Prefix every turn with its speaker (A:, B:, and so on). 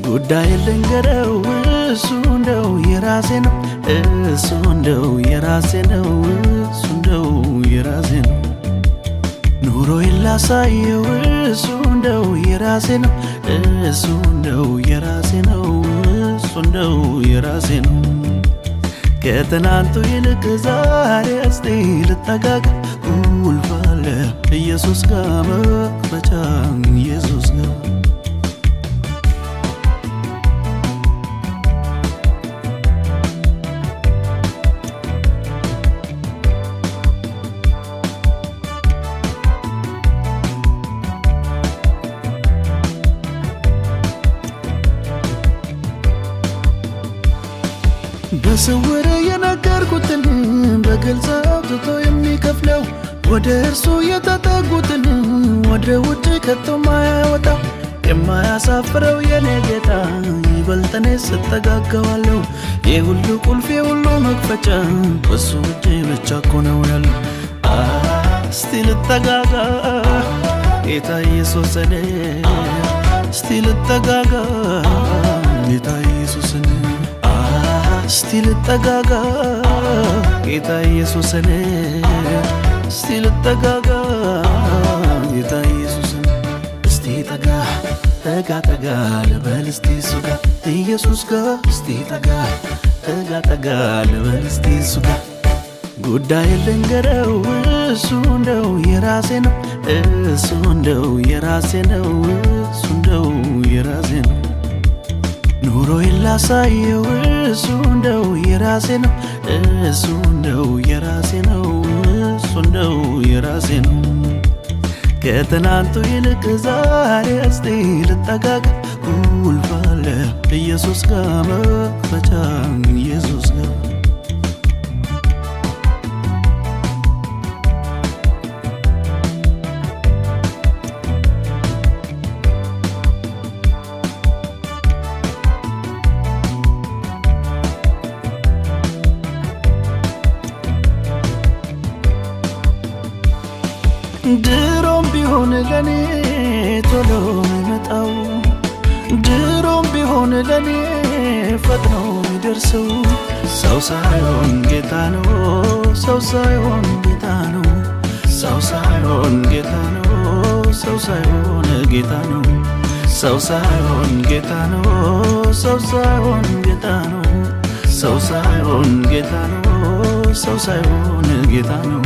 A: ጉዳይ ልንገረው እሱ እንደው የራሴ ነው እሱ እንደው የራሴ ነው እሱ እንደው የራሴ ነው ኑሮዬን ላሳየው እሱ እንደው የራሴ ነው እሱ እንደው የራሴ ነው እሱ እንደው የራሴ ነው ከትናንቱ ይልቅ ዛሬ እስቲ ልጠጋጋ ቁልፍ አለ ኢየሱስ ጋር መክፈቻ ኢየሱስ ጋር በስውር የነገርኩትን በግልጽ አውጥቶ የሚከፍለው ወደ እርሱ የተጠጉትን ወደ ውጭ ከቶ ማያወጣው የማያሳፍረው የኔ ጌታ ይበልጥ እኔ ስጠጋጋዋለሁ የሁሉ ቁልፍ የሁሉ መክፈቻ በሱ እጅ ብቻ እኮ ነው ያለው እስቲ ልጠጋጋ ጌታ ኢየሱስን እስቲ ልጠጋጋ ጌታ ኢየሱስን እስቲ ልጠጋጋ ጌታ ኢየሱስን እስቲ ልጠጋጋ ጌታ ኢየሱስን እስቲ ጠጋ ጠጋ ጠጋ ልበል እስቲ እሱ ጋር ኢየሱስ ጋር እስቲ ጠጋ ጠጋ ጠጋ ልበል እስቲ እሱ ጋር ጉዳይ ልንገረው እሱ እንደው የራሴ ነው እሱ እንደው የራሴ ነው እሱ እንደው የራሴ ነው ኑሮዬን ላሳየው እሱ እንደው የራሴ ነው እሱ እንደው የራሴ ነው እሱ እንደው የራሴ ነው ከትናንቱ ይልቅ ዛሬ እስቲ ልጠጋጋ ቁልፍ አለ ኢየሱስ ጋር መክፈቻ ኢየሱስ ጋር ድሮም ቢሆን ለኔ ቶሎ መጣው ድሮም ቢሆን ለኔ ፈጥኖ የሚደርሰው ሰው ሳይሆን ጌታ ነው ሰው ሳይሆን ጌታ ነው ሰው ሳይሆን ጌታ ነው ሰው ሳይሆን ጌታ ነው ሰው ሳይሆን ጌታ ነው ሰው ሳይሆን ጌታ ነው ሰው ሳይሆን ጌታ ነው ሰው ሳይሆን ጌታ ነው